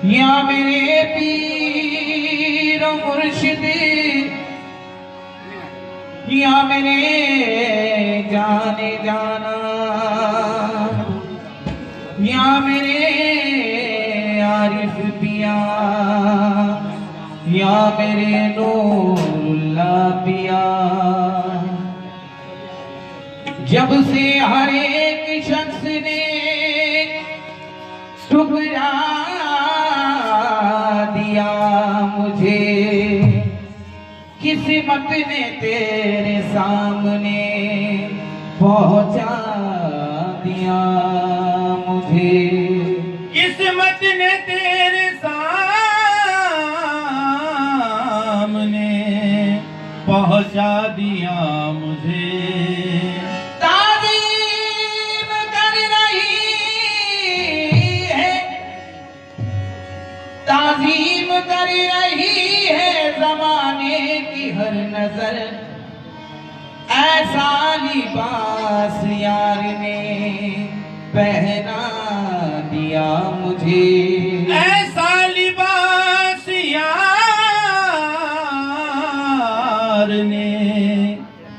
या मेरे पीर मुर्शिद, या मेरे जाने जाना, या मेरे आरिफ पिया, या मेरे नूरुल्लाह पिया। जब से हर एक शख्स ने ठुकरा दिया मुझे, किस्मत ने तेरे सामने पहुंचा दिया मुझे। किस्मत ने तेरे सामने पहुंचा दिया मुझे। ताज़ीम कर रही है, ताज़ीम कर रही है ज़माने की हर नजर। ऐसा लिबास यार ने पहना दिया मुझे, ऐसा लिबास यार ने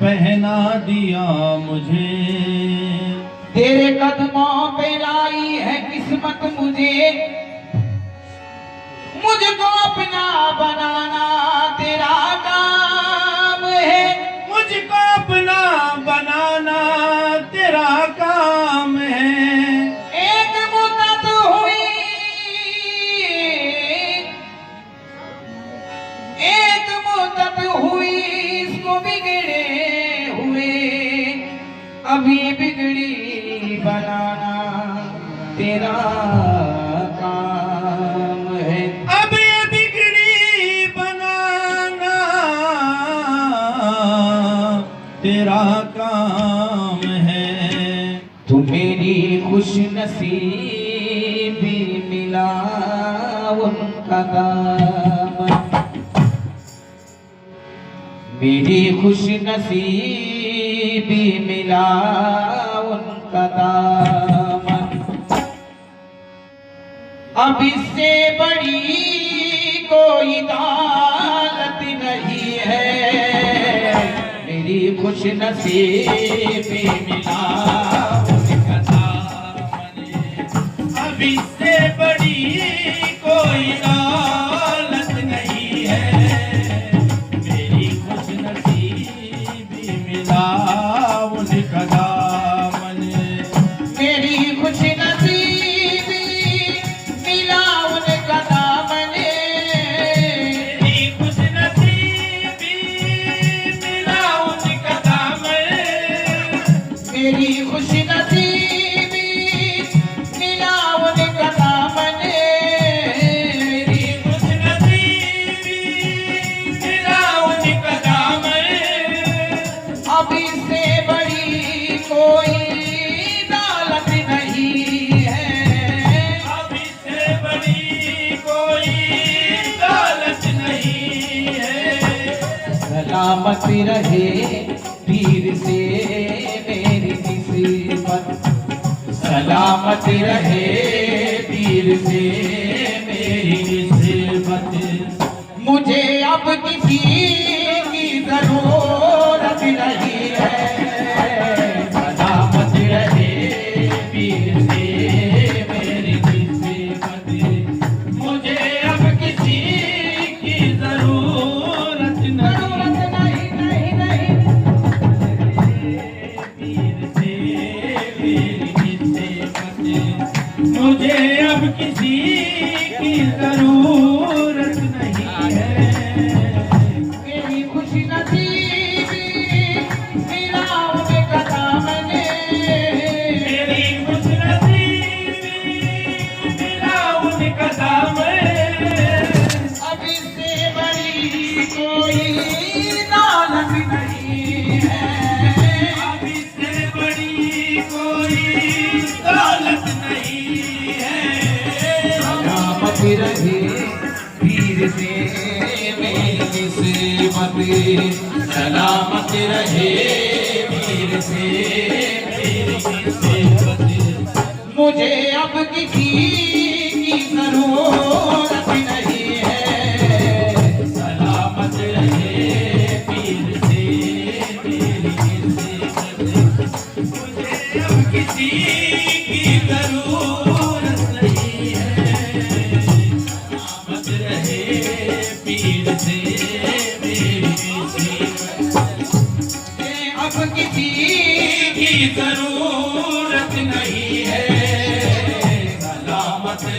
पहना दिया मुझे। तेरे कदमों पे लाई है किस्मत मुझे, मुझको अपना बनाना तेरा काम है। मुझको अपना बनाना तेरा काम है। एक मुद्दत हुई, एक मुद्दत हुई इसको बिगड़े हुए, अभी बिगड़ी बनाना तेरा काम है। अब ये बिगड़ी बनाना तेरा काम है। तू मेरी खुश नसीबी मिला उनका दामन, मेरी खुश नसीबी मिला उनका दामन। अब इससे बड़ी कोई दौलत नहीं है, मेरी खुश नसीबी मिला उनका दामन। अब इससे बड़ी कोई दौलत नहीं है, मेरी खुश नसीबी मिला उनका दामन। मेरी खुश नसीबी मिला उनका दामन, मेरी खुश नसीबी मिला उनका दामन। मेरी खुश नसीबी मिला उनका दामन, मेरी खुश नसीबी मिला उनका दामन। अब इससे बड़ी कोई दौलत नहीं है, अब इससे बड़ी कोई दौलत नहीं है। सलामत रहे पीर से मेरी निस्बत, सलामत रहे पीर से मेरी निस्बत। मुझे अब किसी की जरूरत नहीं है, सलामत रहे पीर से मेरी निस्बत। मुझे अब किसी की जरूरत नहीं, नहीं नहीं। पीर से मेरी निस्बत। मुझे अब किसी की जरूरत नहीं है। मेरी खुश नसीबी मिला उनका दामन, मेरी खुश नसीबी मिला उनका दामन। अब इससे बड़ी कोई दौलत नहीं है, अब इससे बड़ी कोई दौलत नहीं है। सलामत रहे पीर से मेरी निस्बत, सलामत रहे पीर से मेरी निस्बत। मुझे अब किसी की जरूरत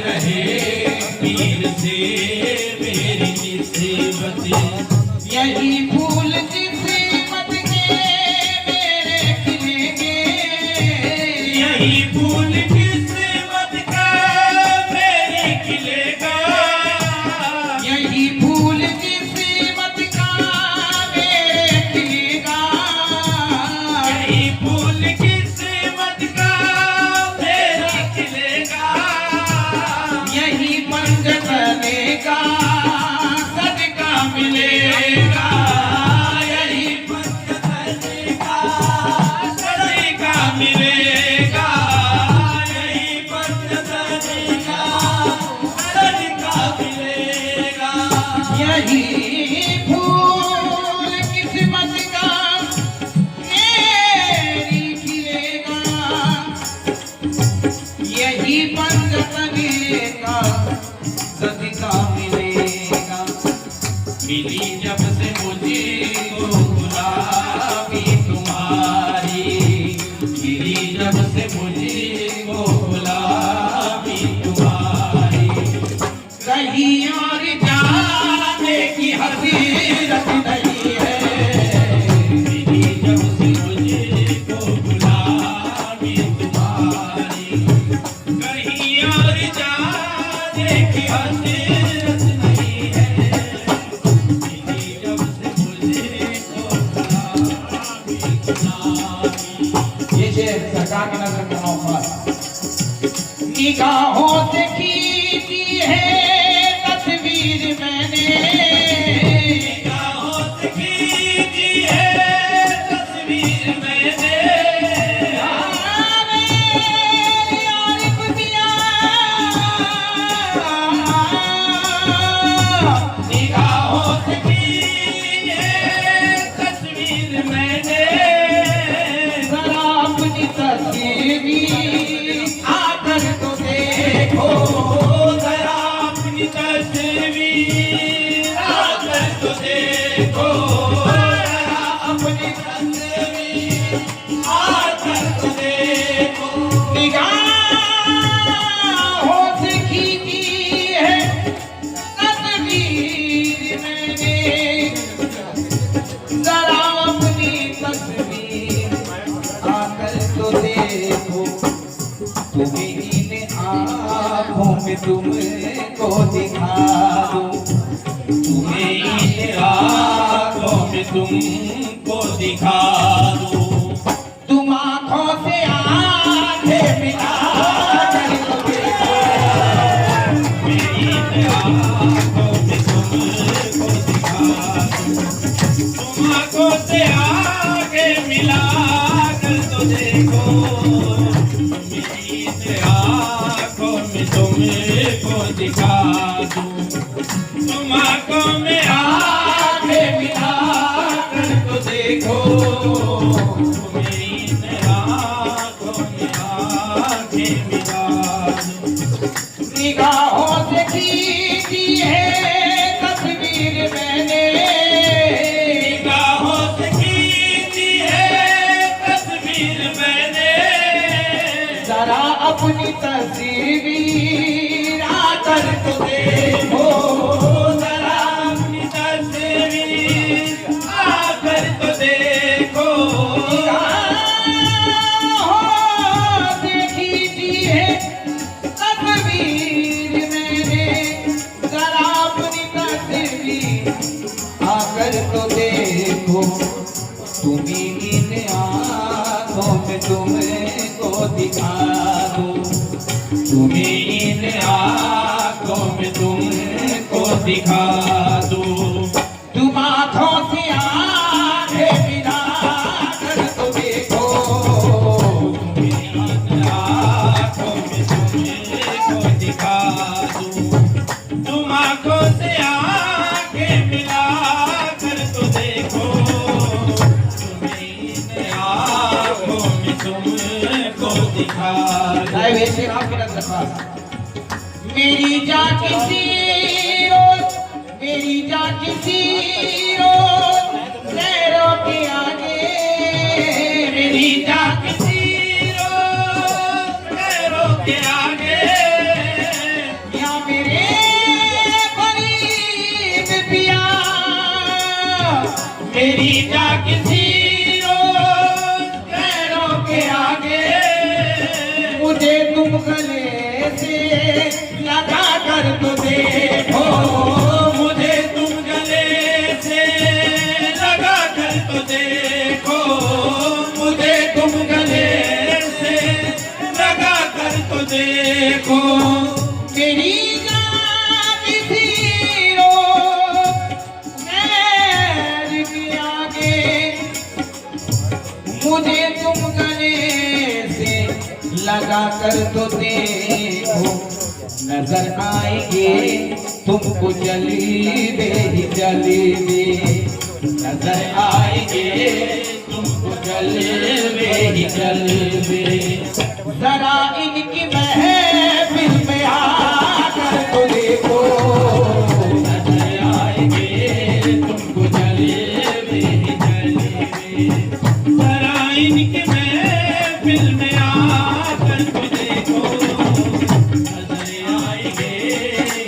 रहे पीर से मेरी निस्बत। यही फूल किस्मत के मेरे खिलेंगे, यही फूल किस्मत का मेरे खिलेगा, यही फूल किस्मत का मेरे खिलेगा, यही फूल किस्मत का मेरे खिलेगा, यही पंचतने का सदका मिलेगा, यही पंचतने का सदका मिलेगा, यही पंचतने का सदका मिलेगा। यही फूल किस्मत का मेरी खिलेगा, यही पंचतने का सदका मिलेगा। मिली जब से मुझे को गुलाबी तुम्हारी, मिली जब से मुझे को गुलाबी तुम्हारी, कहीं और जाने की हसीरत नहीं है, मिली जब से मुझे को गुलाबी तुम्हारी, कहीं और जाने की हसीरत नहीं है, मिली जब से मुझे को गुलाबी तुम्हारी। ये शेर सरकार की नजर का मौका, निगाहों से खींची है तस्वीर मैंने, निगाहों से खींची है तस्वीर मैंने, मेरी आरिफ दिया, निगाहों से खींची है तस्वीर मैंने, जरा अपनी तस्वीर आकर तो देखो, जरा अपनी तस्वीर आकर तो देखो, जरा अपनी तस्वीर आकर तो देखो, निगाहों से खींची है तस्वीर मैंने, जरा अपनी तस्वीर आकर तो देखो, तुम्हें इन आँखों में तुमको दिखा दूं, तुम्हें इन आँखों में तुमको दिखा दूं, तुम आँखों से आंखें मिला कर तो देखो, मेरी इन आँखों में तुमको दिखा दूं, तुम आँखों से आगे मिला कर तो देखो, मेरी इन आँखों में तुमको दिखा दूं, तुम आँखों में आगे मिला कर तो देखो, मेरी इन आँखों में आगे मिला दूं। निगाहों से खींची है तस्वीर मैंने, निगाहों से खींची है तस्वीर मैंने, जरा अपनी तस्वीर आकर तो देखो, जरा अपनी तस्वीर आकर तो देखो, निगाहों से खींची है तस्वीर मैंने, जरा अपनी तस्वीर आकर तो देखो, तुम्ही इन आँखों में तुमको दिखा दूं, तुम्हें इन आँखों में तुमको दिखा दूं, तुम आँखों से आंखें मिला कर तो देखो, तुम्हें इन आँखों में तुमको दिखा दूं, तुम आँखों से आँखें मिला कर तो देखो, तुम्हें इन आँखों में तुमको दिखा दूं। वैसे आपकी नजर पास मेरी जा किसी रोज, मेरी जा किसी रोज लहरों के आगे, मेरी जा किसी रोज पैरों के आगे, तुम गले से लगा कर तो देखो, मुझे तुम गले से लगा कर तो देखो, मुझे तुम गले से लगा कर तो देखो। मेरी जान किसी रोक गैर के आगे, मुझे तुम गले से लगा कर तो देखो। नजर आएंगे तुमको जलीबे ही जलीबे, नजर आएंगे तुमको जलीबे ही जलीबे। जरा इनकी महफिल में आकर तो देखो, नजर आएंगे तुमको जलेबे ही जलेबे। जरा इनके महफिल में आकर तो देखो, नजर आएंगे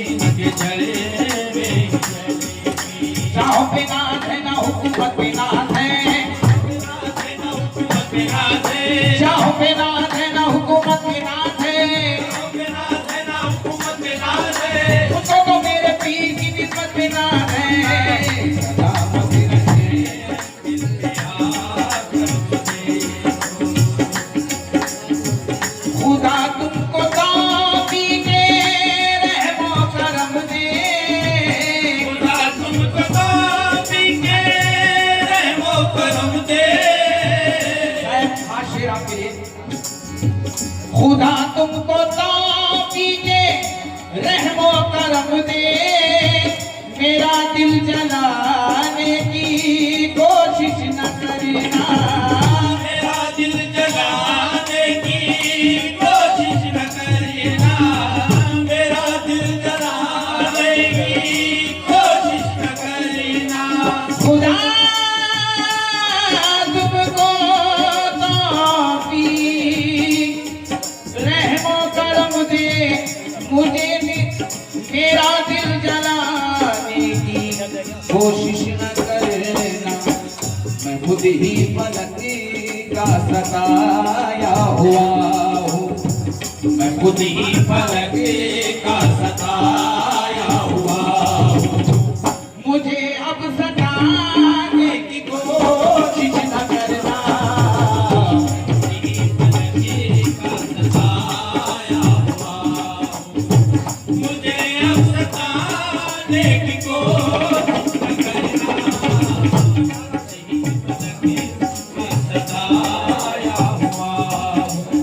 इनके जलेबे ही जलेबे। चाहो पे नाथ है ना हुकूमत पे नाथ है, चाहो पे नाथ है ना हुकूमत पे नाथ है, उसको तो मेरे पीर की निस्बत पे नाथ है। सलामत रहे खुदा तुमको तौफीक दे, रहमो करम दे, खुदा तुमको तौफीक दे, रहमो करम दे। आशिरा पे खुदा तुमको तौफीक दे, रहमो करम दे। मेरा दिल जलाने की कोशिश न करना, मेरा दिल जलाने की कोशिश न करना, मेरा दिल जलाने की कोशिश न करना। खुदा तुमको तौफीक रहमो करम दे, मुझे मेरा दिल जलाने की कोशिश न करना। मैं खुद ही फलक का सताया हुआ हूँ, मैं खुद ही फलक का सताया हुआ हूँ। मुझे अब सताने की कोशिश न करना। खुद ही फलक का सताया हुआ हूँ। मुझे अब सताने की कोशिश न करना। सताया हुआ हूँ।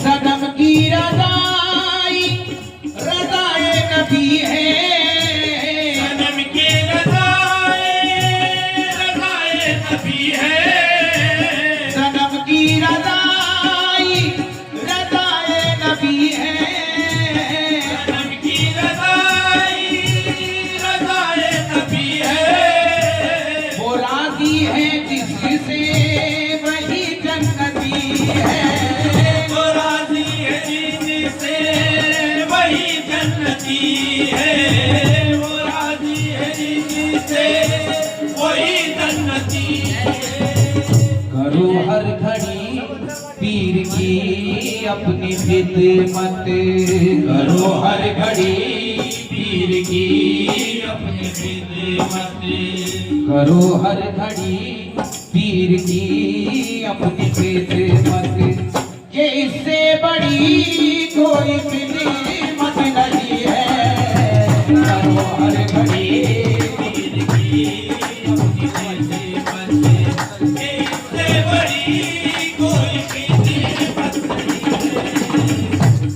सनम की रज़ाई रज़ाए नबी है, सनम की रज़ाए रज़ाए नबी है। सनम की रज़ाई रज़ाए नबी है। सनम की रज़ाई रज़ाए नबी है। वो राज़ी है जिससे वही जन्नती है, वो राज़ी है जिनसे वही जन्नती है। वो राज़ी है जिनसे वही जन्नती है। करो हर घड़ी पीर की अपनी खिदमत, करो हर घड़ी पीर की अपनी खिदमत। करो हर घड़ी पीर की अपनी खिदमत। ये इससे बड़ी कोई खिदमत नहीं है। करो हर घड़ी पीर की अपनी खिदमत। इससे बड़ी कोई खिदमत नहीं है।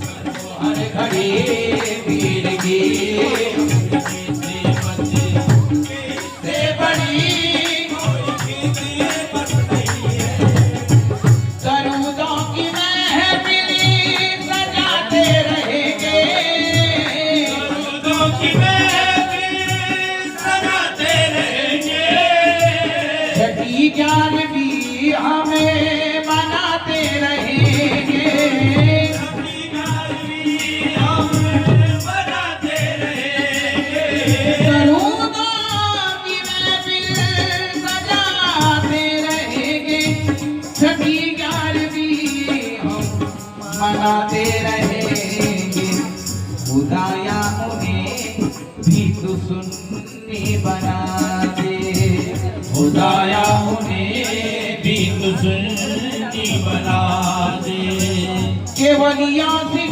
करो हर घड़ी पीर की खिदमत। इससे बड़ी खिदमत नहीं है। दरूदों की महफिल सजाते रहेंगे, दरूदों की महफिल सजाते रहेंगे। छठी ज्ञान भी हमें मनाते रहेंगे। अपनी गाली हम बनाते रहेंगे। मनाते रहेंगे खुदाया उन्हें भी तो सुन्नी बना दे खुदाया उन्हें भी तो सुन्नी बना दे केवलिया से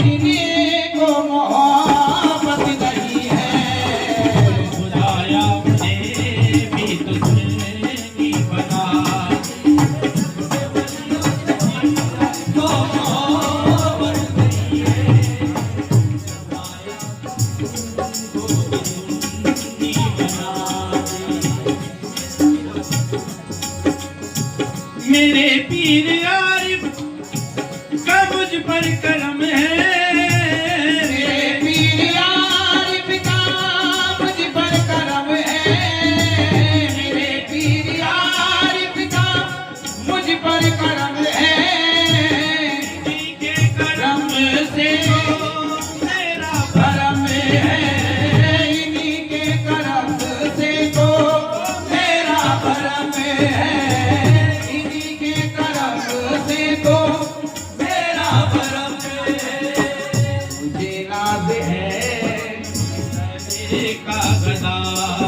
को मोहब्बत नहीं है खुदाया उन्हें भी तो सुन्नी बना मेरे पीर आरिफ का मुझ पर करम है मेरे पीर आरिफ का मुझ पर करम है मेरे पीर आरिफ का मुझ पर करम है के करम से मेरा करम है इन्हीं के करम से तो मेरा करम है इन्हीं के करम से तो मेरा करम है मुझे नाज है का गदा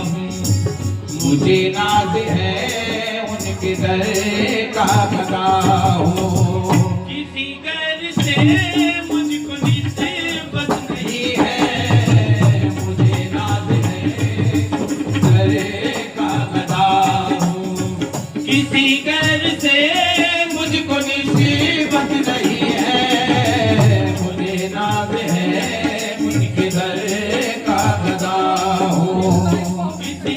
हूँ मुझे नाज है उनके दर का गदा हूँ किसी गैर से मुझको निस्बत नहीं नहीं है मुझे नाज है दर का गदा हूँ किसी गैर से मुझको निसीबत नहीं है मुझे नाज है उनके दर का गदा हूँ किसी